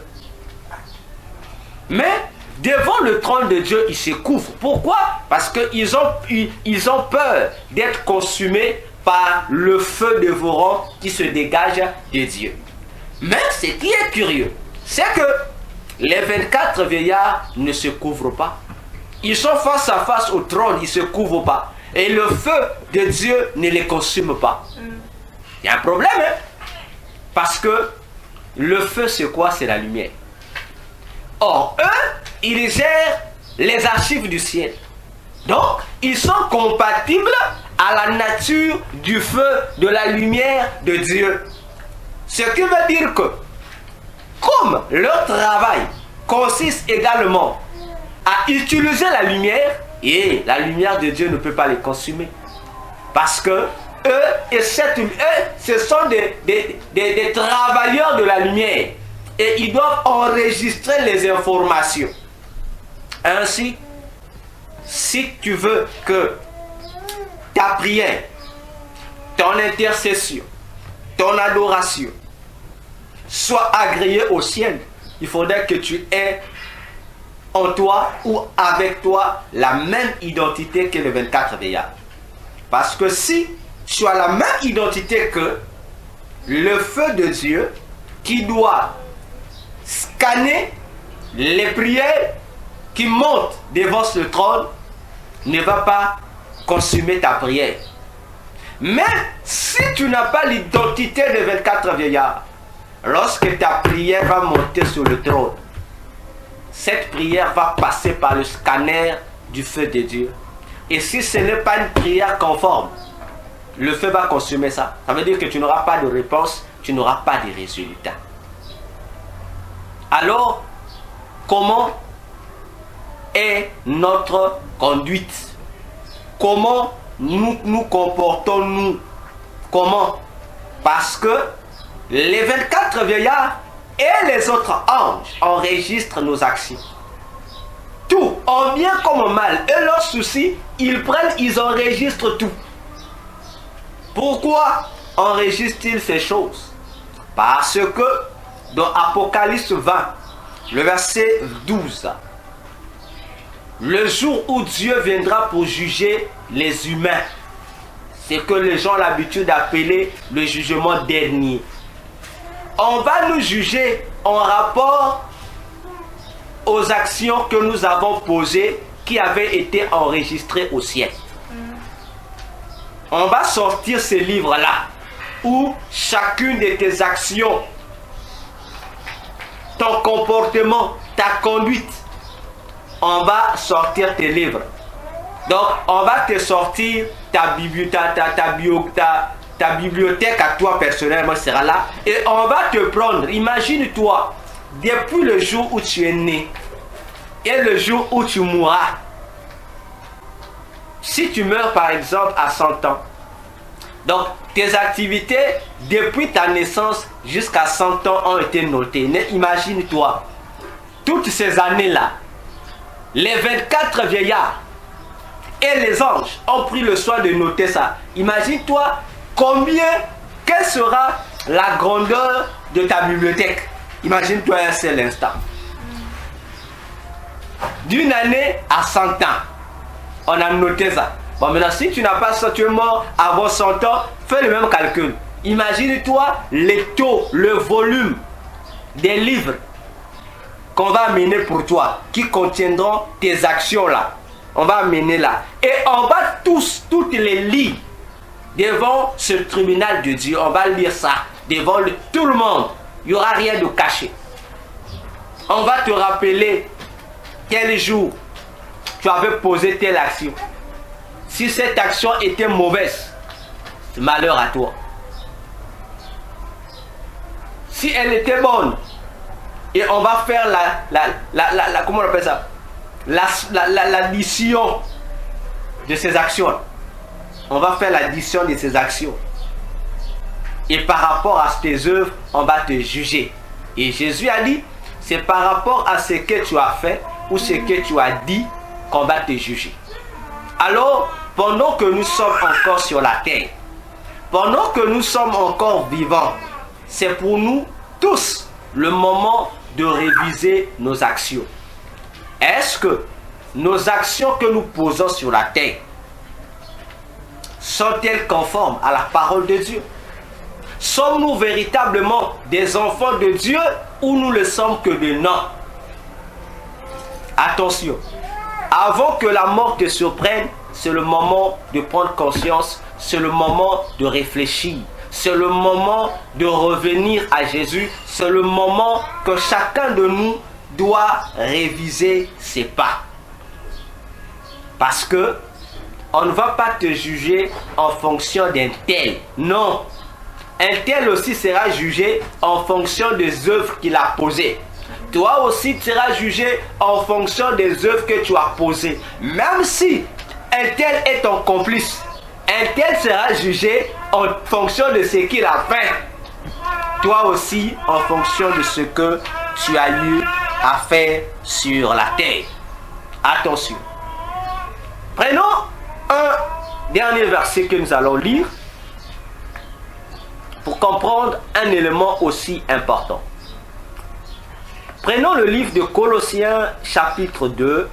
Mais devant le trône de Dieu, ils se couvrent. Pourquoi? Parce qu'ils ont peur d'être consumés par le feu dévorant qui se dégage de Dieu. Mais ce qui est curieux, c'est que les 24 vieillards ne se couvrent pas. Ils sont face à face au trône, ils ne se couvrent pas. Et le feu de Dieu ne les consume pas. Il y a un problème, hein? Parce que le feu, c'est quoi? C'est la lumière. Or, eux, ils gèrent les archives du ciel. Donc, ils sont compatibles à la nature du feu, de la lumière de Dieu. Ce qui veut dire que, comme leur travail consiste également à utiliser la lumière, et la lumière de Dieu ne peut pas les consumer. Parce que eux, ce sont des travailleurs de la lumière. Et ils doivent enregistrer les informations. Ainsi, si tu veux que ta prière, ton intercession, ton adoration soit agréée au ciel, il faudrait que tu aies en toi ou avec toi la même identité que les 24 vieillards. Parce que si tu as la même identité que le feu de Dieu qui doit scanner les prières qui montent devant ce trône, ne va pas consumer ta prière. Mais si tu n'as pas l'identité des 24 vieillards, lorsque ta prière va monter sur le trône, cette prière va passer par le scanner du feu de Dieu. Et si ce n'est pas une prière conforme, le feu va consumer ça. Ça veut dire que tu n'auras pas de réponse, tu n'auras pas de résultat. Alors, comment est notre conduite? Comment nous comportons-nous? Comment? Parce que les 24 vieillards et les autres anges enregistrent nos actions. Tout, en bien comme en mal. Et leurs soucis, ils enregistrent tout. Pourquoi enregistrent-ils ces choses? Parce que dans Apocalypse 20, le verset 12, le jour où Dieu viendra pour juger les humains, c'est que les gens ont l'habitude d'appeler le jugement dernier. On va nous juger en rapport aux actions que nous avons posées qui avaient été enregistrées au ciel. On va sortir ce livre-là où chacune de tes actions, ton comportement, ta conduite, on va sortir tes livres. Donc, on va te sortir ta bibliothèque à toi personnellement sera là. Et on va te prendre, imagine-toi, depuis le jour où tu es né et le jour où tu mourras. Si tu meurs par exemple à 100 ans, donc tes activités depuis ta naissance jusqu'à 100 ans ont été notées. Imagine-toi, toutes ces années-là, les 24 vieillards et les anges ont pris le soin de noter ça. Imagine-toi quelle sera la grandeur de ta bibliothèque. Imagine-toi un seul instant. D'une année à 100 ans, on a noté ça. Bon, maintenant, si tu n'as pas ça, tu es mort avant 100 ans, fais le même calcul. Imagine-toi les taux, le volume des livres qu'on va amener pour toi, qui contiendront tes actions là. On va amener là. Et on va toutes les lire devant ce tribunal de Dieu. On va lire ça devant tout le monde. Il n'y aura rien de caché. On va te rappeler quel jour tu avais posé telle action. Si cette action était mauvaise, c'est malheur à toi. Si elle était bonne, et on va faire comment on appelle ça? L'addition de ces actions. On va faire l'addition de ces actions. Et par rapport à tes œuvres, on va te juger. Et Jésus a dit, c'est par rapport à ce que tu as fait ou ce que tu as dit qu'on va te juger. Alors, pendant que nous sommes encore sur la terre, pendant que nous sommes encore vivants, c'est pour nous tous le moment de réviser nos actions. Est-ce que nos actions que nous posons sur la terre sont-elles conformes à la parole de Dieu? Sommes-nous véritablement des enfants de Dieu ou nous ne sommes que des nains? Attention, avant que la mort te surprenne, c'est le moment de prendre conscience, c'est le moment de réfléchir, c'est le moment de revenir à Jésus, c'est le moment que chacun de nous doit réviser ses pas. Parce que on ne va pas te juger en fonction d'un tel. Non. Un tel aussi sera jugé en fonction des œuvres qu'il a posées. Toi aussi tu seras jugé en fonction des œuvres que tu as posées. Même si un tel est ton complice, un tel sera jugé en fonction de ce qu'il a fait. Toi aussi en fonction de ce que tu as eu à faire sur la terre. Attention. Prenons un dernier verset que nous allons lire pour comprendre un élément aussi important. Prenons le livre de Colossiens chapitre 2,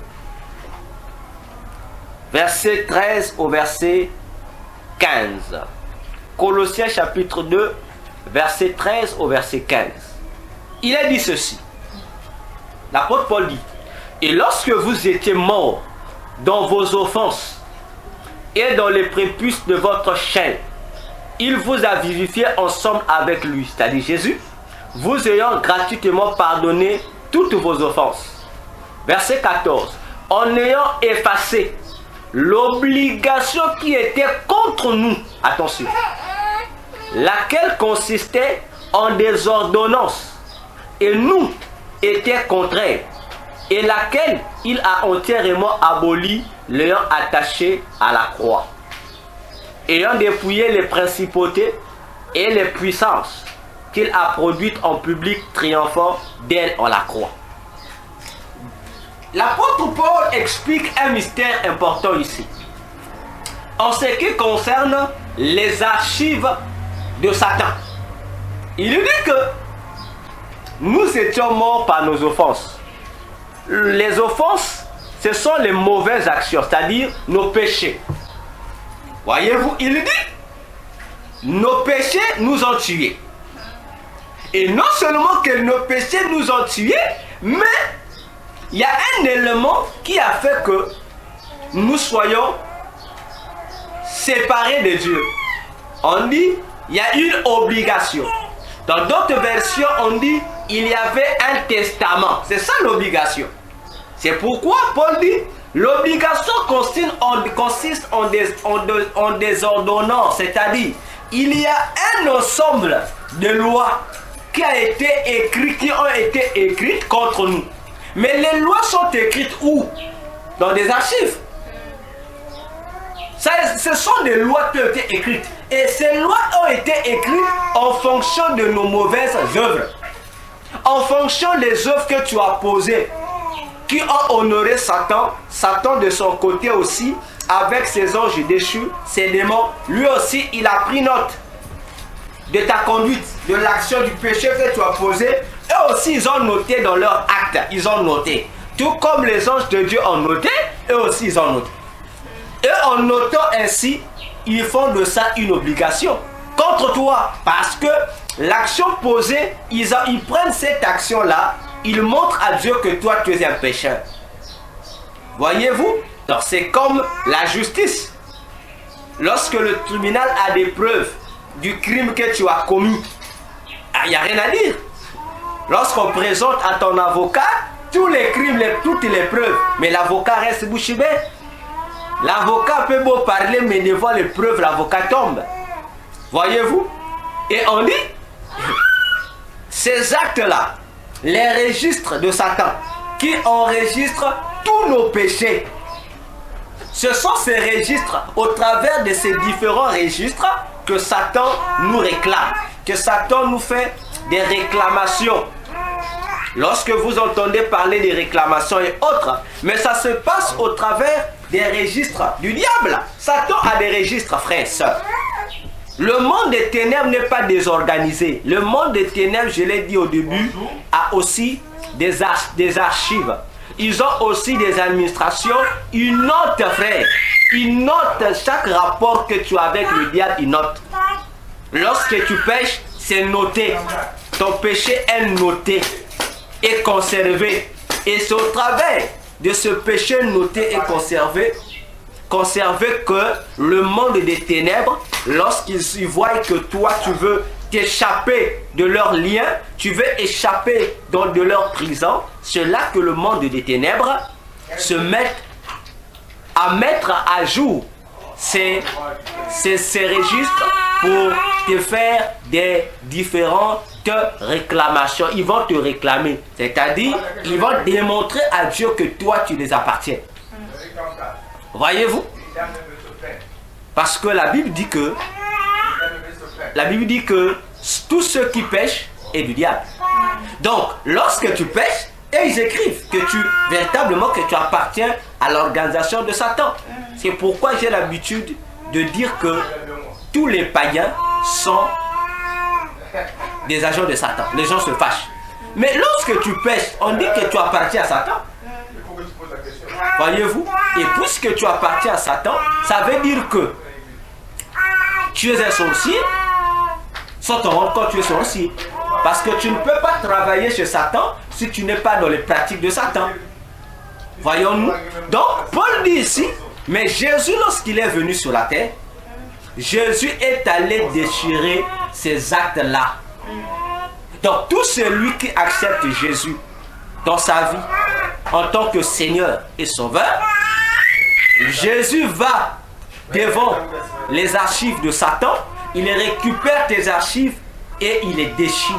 verset 13 au verset 15. Colossiens chapitre 2, verset 13 au verset 15. Il a dit ceci. L'apôtre Paul dit, « Et lorsque vous étiez morts dans vos offenses et dans les prépuces de votre chair, il vous a vivifié ensemble avec lui, c'est-à-dire Jésus, vous ayant gratuitement pardonné toutes vos offenses. » Verset 14. « En ayant effacé l'obligation qui était contre nous, attention, laquelle consistait en des ordonnances, et nous était contraire, et laquelle il a entièrement aboli, l'ayant attaché à la croix, ayant dépouillé les principautés et les puissances qu'il a produites en public, triomphant d'elles en la croix. » L'apôtre Paul explique un mystère important ici. En ce qui concerne les archives de Satan. Il dit que nous étions morts par nos offenses. Les offenses, ce sont les mauvaises actions, c'est-à-dire nos péchés. Voyez-vous, il dit, nos péchés nous ont tués. Et non seulement que nos péchés nous ont tués, mais il y a un élément qui a fait que nous soyons séparés de Dieu. On dit, il y a une obligation. Dans d'autres versions, on dit, il y avait un testament. C'est ça l'obligation. C'est pourquoi Paul dit, l'obligation consiste en des ordonnances. C'est-à-dire, il y a un ensemble de lois qui ont été écrites contre nous. Mais les lois sont écrites où? Dans des archives. Ce sont des lois qui ont été écrites. Et ces lois ont été écrites en fonction de nos mauvaises œuvres. En fonction des œuvres que tu as posées, qui ont honoré Satan. Satan de son côté aussi, avec ses anges déchus, ses démons, lui aussi il a pris note de ta conduite, de l'action du péché que tu as posé. Eux aussi ils ont noté dans leur acte, ils ont noté. Tout comme les anges de Dieu ont noté, eux aussi ils ont noté. Et en notant ainsi, ils font de ça une obligation contre toi. Parce que l'action posée, ils prennent cette action-là, ils montrent à Dieu que toi tu es un pécheur. Voyez-vous? Donc c'est comme la justice. Lorsque le tribunal a des preuves du crime que tu as commis, il n'y a rien à dire. Lorsqu'on présente à ton avocat tous les crimes, toutes les preuves, mais l'avocat reste bouche bée. L'avocat peut beau parler, mais devant les preuves, l'avocat tombe. Voyez-vous? Et on dit, ces actes-là, les registres de Satan, qui enregistrent tous nos péchés. Ce sont ces registres, au travers de ces différents registres, que Satan nous réclame, que Satan nous fait des réclamations. Lorsque vous entendez parler des réclamations et autres, mais ça se passe au travers des registres du diable. Satan a des registres, frères et sœurs. Le monde des ténèbres n'est pas désorganisé. Le monde des ténèbres, je l'ai dit au début, a aussi des archives. Ils ont aussi des administrations. Ils notent, frère. Ils notent chaque rapport que tu as avec le diable, ils notent. Lorsque tu pêches, c'est noté. Ton péché est noté et conservé. Et c'est au travers de ce péché noté et conservé que le monde des ténèbres, lorsqu'ils voient que toi tu veux t'échapper de leurs liens, tu veux échapper de leur prison, c'est là que le monde des ténèbres se met à mettre à jour ces registres pour te faire des différentes réclamations. Ils vont te réclamer, c'est-à-dire ils vont démontrer à Dieu que toi tu les appartiens. Voyez-vous? Parce que la Bible dit que tous ceux qui pêchent est du diable. Donc lorsque tu pêches, et ils écrivent que véritablement que tu appartiens à l'organisation de Satan. C'est pourquoi j'ai l'habitude de dire que tous les païens sont des agents de Satan. Les gens se fâchent. Mais lorsque tu pêches, on dit que tu appartiens à Satan. Voyez-vous? Et puisque tu appartiens à Satan, ça veut dire que tu es un sorcier sans te rendre compte que tu es sorcier. Parce que tu ne peux pas travailler chez Satan si tu n'es pas dans les pratiques de Satan. Voyons-nous? Donc, Paul dit ici, mais Jésus, lorsqu'il est venu sur la terre, Jésus est allé déchirer ces actes-là. Donc, tout celui qui accepte Jésus dans sa vie en tant que Seigneur et Sauveur, Jésus va devant les archives de Satan, il récupère tes archives et il les déchire.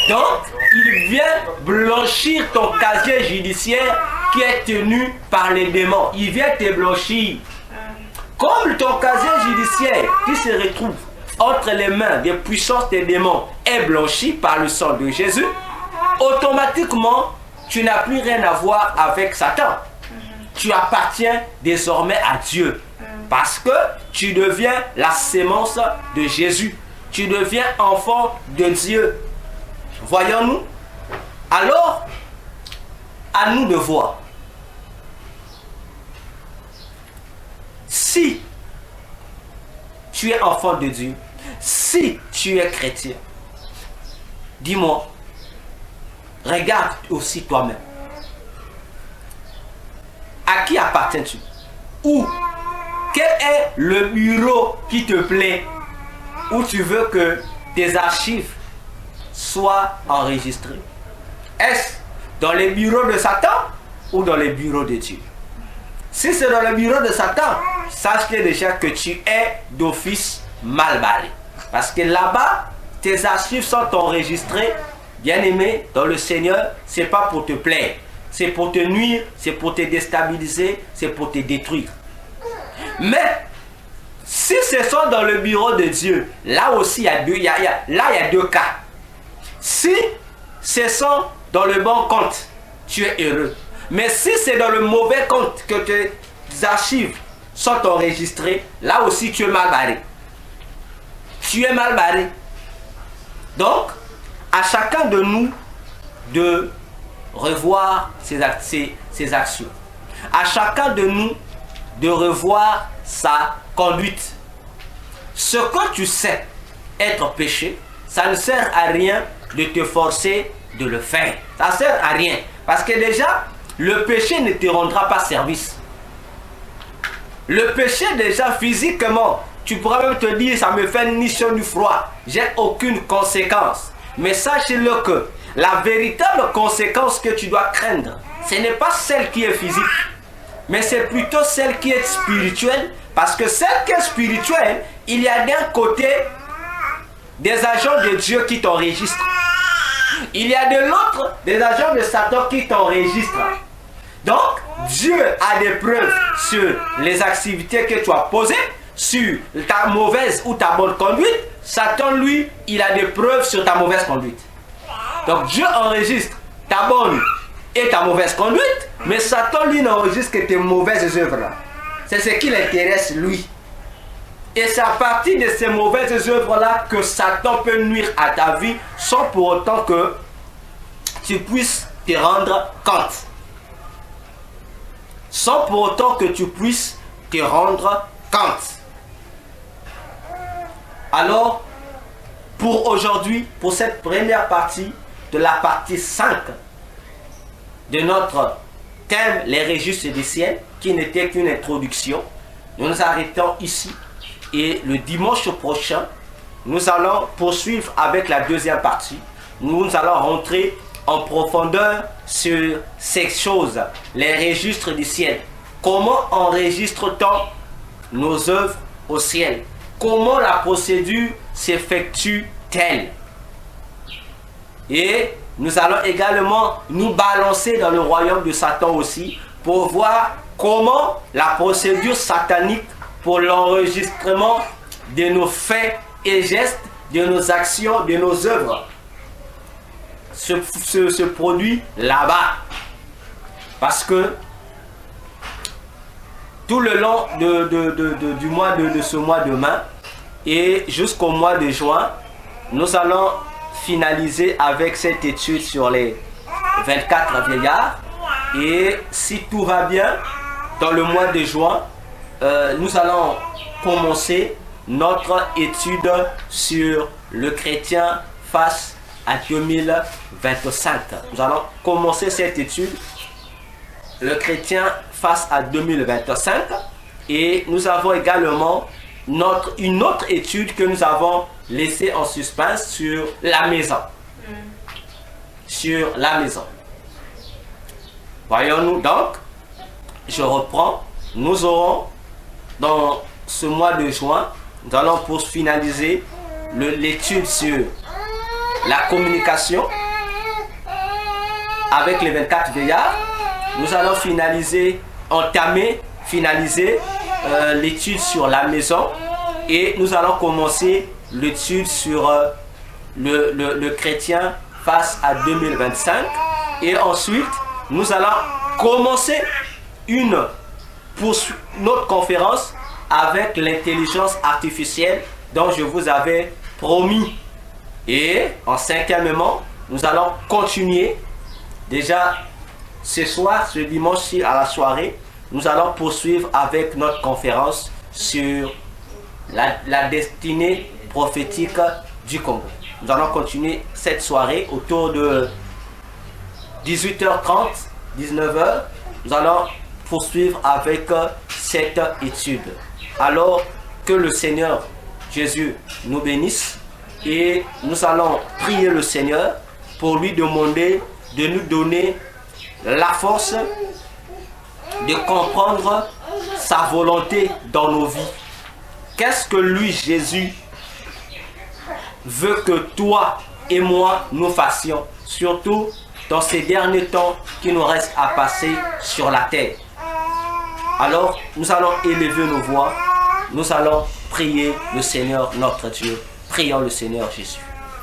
Donc, il vient blanchir ton casier judiciaire qui est tenu par les démons. Il vient te blanchir. Comme ton casier judiciaire qui se retrouve entre les mains des puissances des démons est blanchi par le sang de Jésus, automatiquement, tu n'as plus rien à voir avec Satan. Tu appartiens désormais à Dieu. Parce que tu deviens la sémence de Jésus. Tu deviens enfant de Dieu. Voyons-nous? Alors, à nous de voir. Si tu es enfant de Dieu, si tu es chrétien, dis-moi, regarde aussi toi-même. À qui appartiens-tu? Ou quel est le bureau qui te plaît, où tu veux que tes archives soient enregistrées? Est-ce dans les bureaux de Satan ou dans les bureaux de Dieu? Si c'est dans le bureau de Satan, sache déjà que tu es d'office mal barré. Parce que là-bas, tes archives sont enregistrées, bien-aimé, dans le Seigneur, c'est pas pour te plaire. C'est pour te nuire, c'est pour te déstabiliser, c'est pour te détruire. Mais, si ce sont dans le bureau de Dieu, là aussi, il y a deux cas. Si ce sont dans le bon compte, tu es heureux. Mais si c'est dans le mauvais compte que tes archives sont enregistrées, là aussi tu es mal barré. Tu es mal barré. Donc, à chacun de nous de revoir ses actions. À chacun de nous de revoir sa conduite. Ce que tu sais être péché, ça ne sert à rien de te forcer de le faire. Ça ne sert à rien. Parce que déjà, le péché ne te rendra pas service. Le péché déjà physiquement, tu pourras même te dire, ça me fait ni chaud ni froid. J'ai aucune conséquence. Mais sache-le que la véritable conséquence que tu dois craindre, ce n'est pas celle qui est physique, mais c'est plutôt celle qui est spirituelle. Parce que celle qui est spirituelle, il y a d'un côté des agents de Dieu qui t'enregistrent. Il y a de l'autre des agents de Satan qui t'enregistrent. Donc, Dieu a des preuves sur les activités que tu as posées, sur ta mauvaise ou ta bonne conduite. Satan, lui, il a des preuves sur ta mauvaise conduite. Donc, Dieu enregistre ta bonne et ta mauvaise conduite, mais Satan, lui, n'enregistre que tes mauvaises œuvres. C'est ce qui l'intéresse, lui. Et c'est à partir de ces mauvaises œuvres-là que Satan peut nuire à ta vie sans pour autant que tu puisses te rendre compte. Sans pour autant que tu puisses te rendre compte. Alors, pour aujourd'hui, pour cette première partie, de la partie 5 de notre thème, les registres du ciel, qui n'était qu'une introduction, nous nous arrêtons ici. Et le dimanche prochain, nous allons poursuivre avec la deuxième partie. Nous allons rentrer en profondeur sur ces choses, les registres du ciel. Comment enregistre-t-on nos œuvres au ciel? Comment la procédure s'effectue-t-elle? Et nous allons également nous balancer dans le royaume de Satan aussi pour voir comment la procédure satanique pour l'enregistrement de nos faits et gestes, de nos actions, de nos œuvres se produit là-bas. Parce que tout le long du mois de ce mois de mai et jusqu'au mois de juin, nous allons finaliser avec cette étude sur les 24 vieillards. Et si tout va bien, dans le mois de juin, nous allons commencer notre étude sur le chrétien face à 2025. Nous allons commencer cette étude, le chrétien face à 2025, et nous avons également une autre étude que nous avons laissée en suspense sur la maison. Sur la maison. Voyons-nous donc, je reprends, nous aurons dans ce mois de juin, nous allons pour finaliser l'étude sur la communication avec les 24 vieillards. Nous allons finaliser l'étude sur la maison et nous allons commencer l'étude sur le chrétien face à 2025 et ensuite nous allons commencer notre conférence avec l'intelligence artificielle dont je vous avais promis. Et en cinquièmement, nous allons continuer. Déjà ce soir, ce dimanche à la soirée, nous allons poursuivre avec notre conférence sur la destinée prophétique du Congo. Nous allons continuer cette soirée autour de 18h30, 19h. Nous allons poursuivre avec cette étude. Alors que le Seigneur Jésus nous bénisse et nous allons prier le Seigneur pour lui demander de nous donner la force de comprendre sa volonté dans nos vies. Qu'est-ce que lui, Jésus, veut que toi et moi nous fassions, surtout dans ces derniers temps qui nous restent à passer sur la terre. Alors, nous allons élever nos voix, nous allons prier le Seigneur notre Dieu. Prions le Seigneur Jésus.